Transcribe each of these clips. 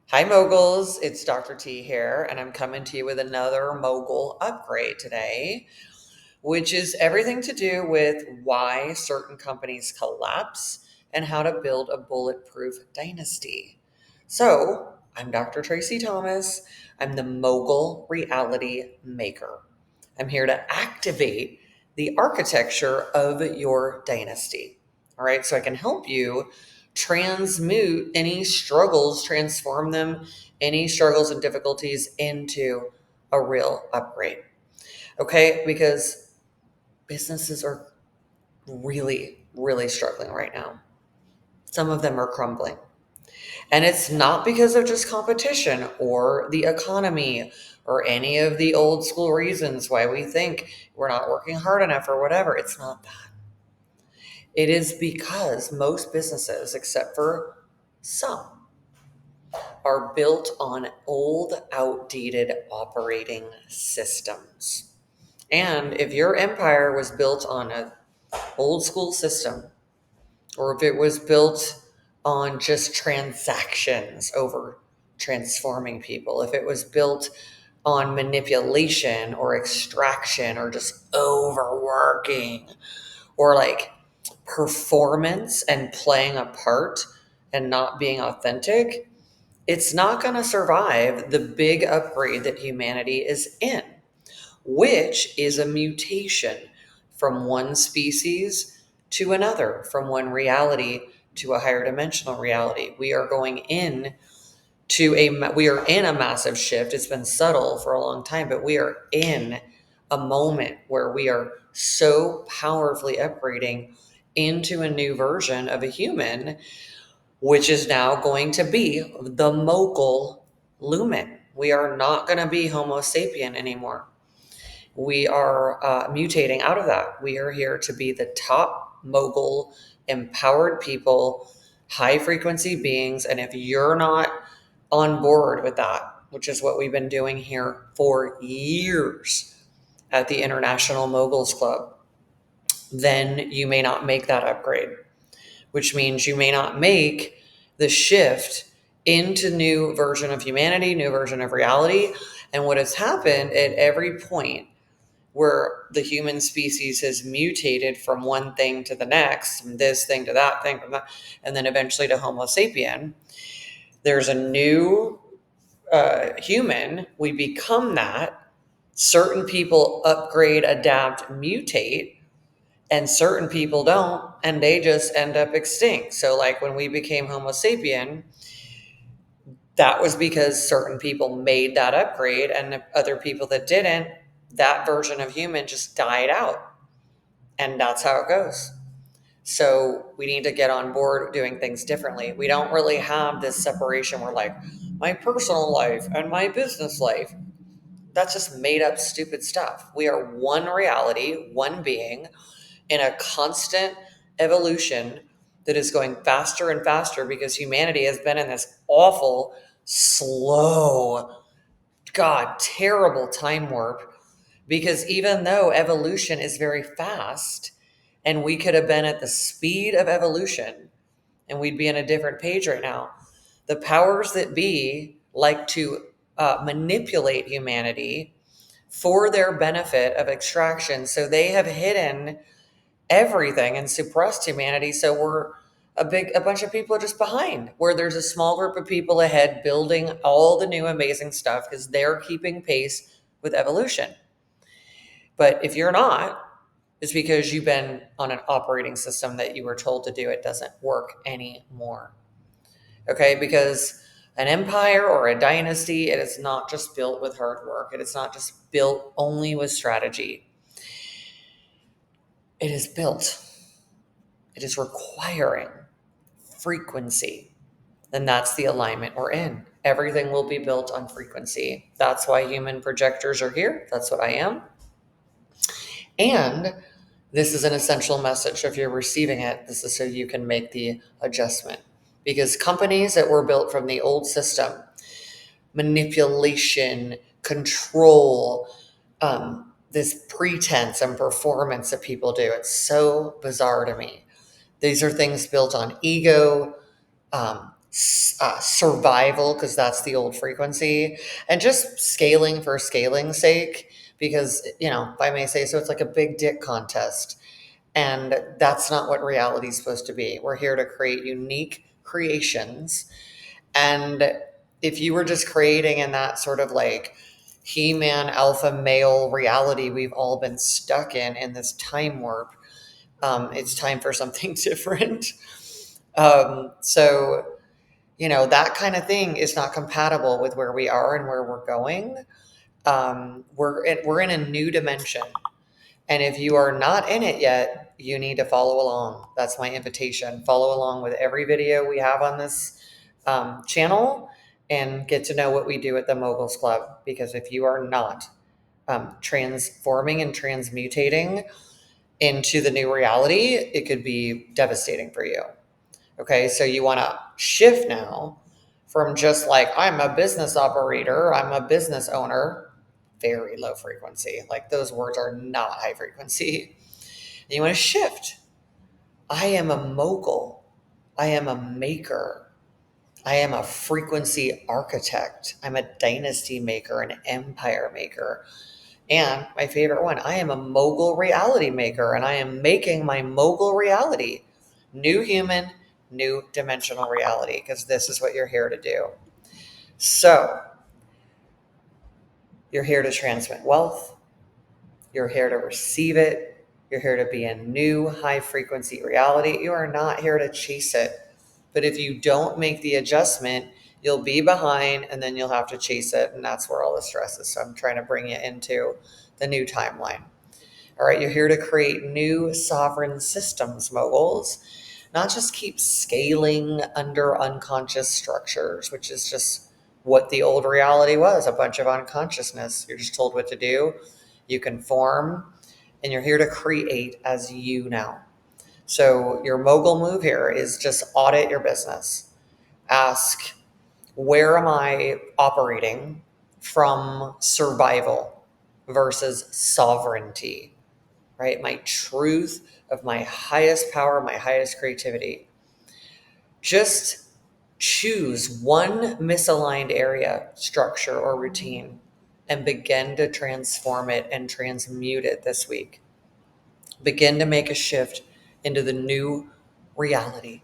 Hi, Moguls. It's Dr. T here, and I'm coming to you with another Mogul Upgrade today, which is everything to do with why certain companies collapse and how to build a bulletproof dynasty. So, I'm Dr. Tracy Thomas. I'm the Mogul Reality Maker. I'm here to activate the architecture of your dynasty. All right, so I can help you transmute any struggles, transform them, any struggles and difficulties into a real upgrade. Okay, because businesses are really struggling right now. Some of them are crumbling. And it's not because of just competition or the economy or any of the old school reasons why we think we're not working hard enough or whatever. It's not that. It is because most businesses, except for some, are built on old, outdated operating systems. And if your empire was built on an old school system, or if it was built on just transactions over transforming people, if it was built on manipulation or extraction or just overworking or like performance and playing a part and not being authentic, it's not going to survive the big upgrade that humanity is in, which is a mutation from one species to another, from one reality to a higher dimensional reality. We are in a massive shift. It's been subtle for a long time, but we are in a moment where we are so powerfully upgrading into a new version of a human, which is now going to be the Mogul lumen. We are not going to be Homo sapien anymore. We are mutating out of that. We are here to be the top Mogul empowered people, high frequency beings. And if you're not on board with that, which is what we've been doing here for years at the International Moguls Club, then you may not make that upgrade, which means you may not make the shift into new version of humanity, new version of reality. And what has happened at every point where the human species has mutated from one thing to the next, from this thing to that thing, from that, and then eventually to Homo sapien, there's a new human. We become that. Certain people upgrade, adapt, mutate, and certain people don't, and they just end up extinct. So, like when we became Homo sapien, that was because certain people made that upgrade, and other people that didn't, that version of human just died out. And that's how it goes. So we need to get on board doing things differently. We don't really have this separation where, like, my personal life and my business life, that's just made up stupid stuff. We are one reality, one being in a constant evolution that is going faster and faster because humanity has been in this awful, slow, God, terrible time warp. Because even though evolution is very fast and we could have been at the speed of evolution and we'd be on a different page right now, the powers that be like to manipulate humanity for their benefit of extraction. So they have hidden everything and suppressed humanity. So we're a bunch of people are just behind, where there's a small group of people ahead building all the new amazing stuff because they're keeping pace with evolution. But if you're not, it's because you've been on an operating system that you were told to do. It doesn't work anymore. Okay, because an empire or a dynasty, it is not just built with hard work. It is not just built only with strategy. It is built. It is requiring frequency. And that's the alignment we're in. Everything will be built on frequency. That's why human projectors are here. That's what I am. And this is an essential message. If you're receiving it, this is so you can make the adjustment. Because companies that were built from the old system, manipulation, control, this pretense and performance that people do, it's so bizarre to me. These are things built on ego, survival, because that's the old frequency, and just scaling for scaling's sake, because, if I may say so, it's like a big dick contest. And that's not what reality is supposed to be. We're here to create unique creations. And if you were just creating in that sort of like He-Man alpha male reality we've all been stuck in this time warp, it's time for something different. So, that kind of thing is not compatible with where we are and where we're going. We're in a new dimension. And if you are not in it yet, you need to follow along. That's my invitation. Follow along with every video we have on this channel and get to know what we do at the Moguls Club. Because if you are not transforming and transmutating into the new reality, it could be devastating for you. Okay, so you want to shift now from just like, I'm a business operator, I'm a business owner, very low frequency. Like those words are not high frequency. And you want to shift. I am a mogul. I am a maker. I am a frequency architect. I'm a dynasty maker, an empire maker. And my favorite one, I am a mogul reality maker, and I am making my mogul reality. New human, new dimensional reality, because this is what you're here to do. So, you're here to transmit wealth. You're here to receive it. You're here to be a new high frequency reality. You are not here to chase it. But if you don't make the adjustment, you'll be behind and then you'll have to chase it. And that's where all the stress is. So I'm trying to bring you into the new timeline. All right, you're here to create new sovereign systems, moguls, not just keep scaling under unconscious structures, which is just what the old reality was, a bunch of unconsciousness. You're just told what to do, you conform, and you're here to create as you now. So your mogul move here is just audit your business. Ask, where am I operating from survival versus sovereignty? Right? My truth of my highest power, my highest creativity. Just choose one misaligned area, structure, or routine and begin to transform it and transmute it this week. Begin to make a shift into the new reality.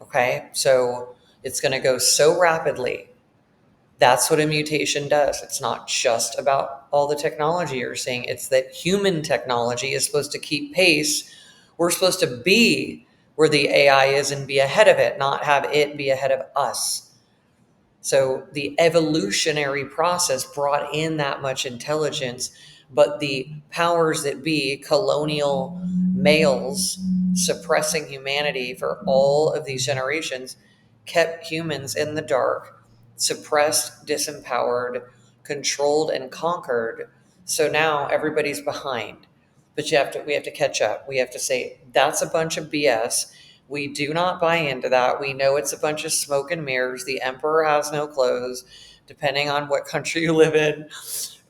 Okay? So it's going to go so rapidly. That's what a mutation does. It's not just about all the technology you're seeing. It's that human technology is supposed to keep pace. We're supposed to be where the AI is and be ahead of it, not have it be ahead of us. So the evolutionary process brought in that much intelligence, but the powers that be, colonial males suppressing humanity for all of these generations, kept humans in the dark, suppressed, disempowered, controlled, and conquered. So now everybody's behind. But we have to catch up. We have to say, that's a bunch of BS. We do not buy into that. We know it's a bunch of smoke and mirrors. The emperor has no clothes, depending on what country you live in.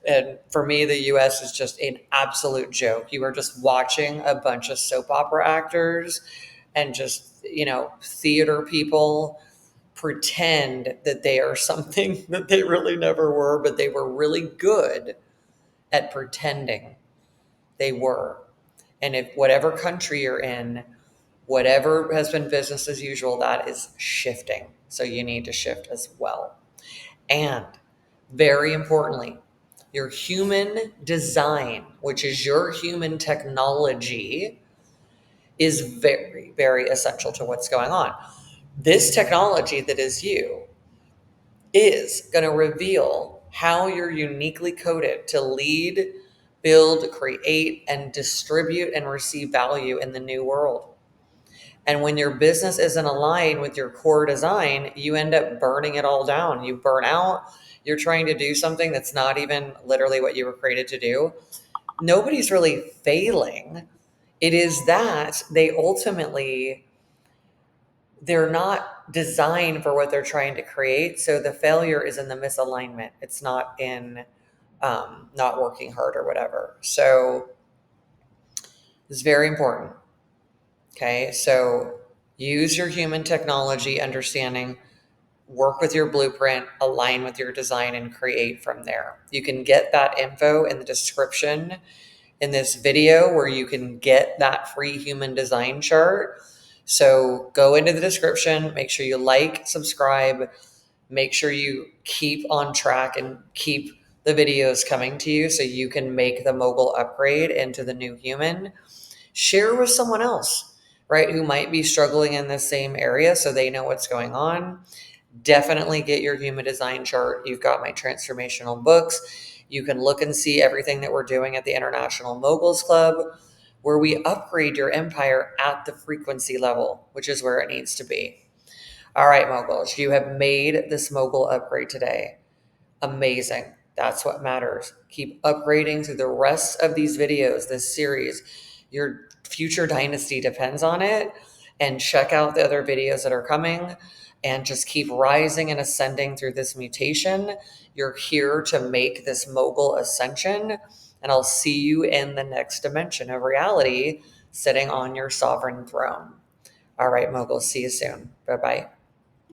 And for me, the US is just an absolute joke. You are just watching a bunch of soap opera actors and just, theater people pretend that they are something that they really never were, but they were really good at pretending they were. And if whatever country you're in, whatever has been business as usual, that is shifting. So you need to shift as well. And very importantly, your human design, which is your human technology, is very, very essential to what's going on. This technology that is you is going to reveal how you're uniquely coded to lead, build, create, and distribute and receive value in the new world. And when your business isn't aligned with your core design, you end up burning it all down. You burn out. You're trying to do something that's not even literally what you were created to do. Nobody's really failing. It is that they're not designed for what they're trying to create. So the failure is in the misalignment. It's not in not working hard or whatever. So it's very important. Okay, so use your human technology understanding work with your blueprint, align with your design, and create from there. You can get that info in the description in this video where you can get that free human design chart. So go into the description, make sure you like, subscribe, make sure you keep on track and keep the videos coming to you so you can make the Mogul upgrade into the new human. Share with someone else, right, who might be struggling in the same area so they know what's going on. Definitely get your human design chart. You've got my transformational books. You can look and see everything that we're doing at the International Moguls Club, where we upgrade your empire at the frequency level, which is where it needs to be. All right, Moguls, you have made this Mogul upgrade today. Amazing. That's what matters. Keep upgrading through the rest of these videos, this series. Your future dynasty depends on it. And check out the other videos that are coming and just keep rising and ascending through this mutation. You're here to make this Mogul ascension. And I'll see you in the next dimension of reality, sitting on your sovereign throne. All right, Moguls, see you soon. Bye bye.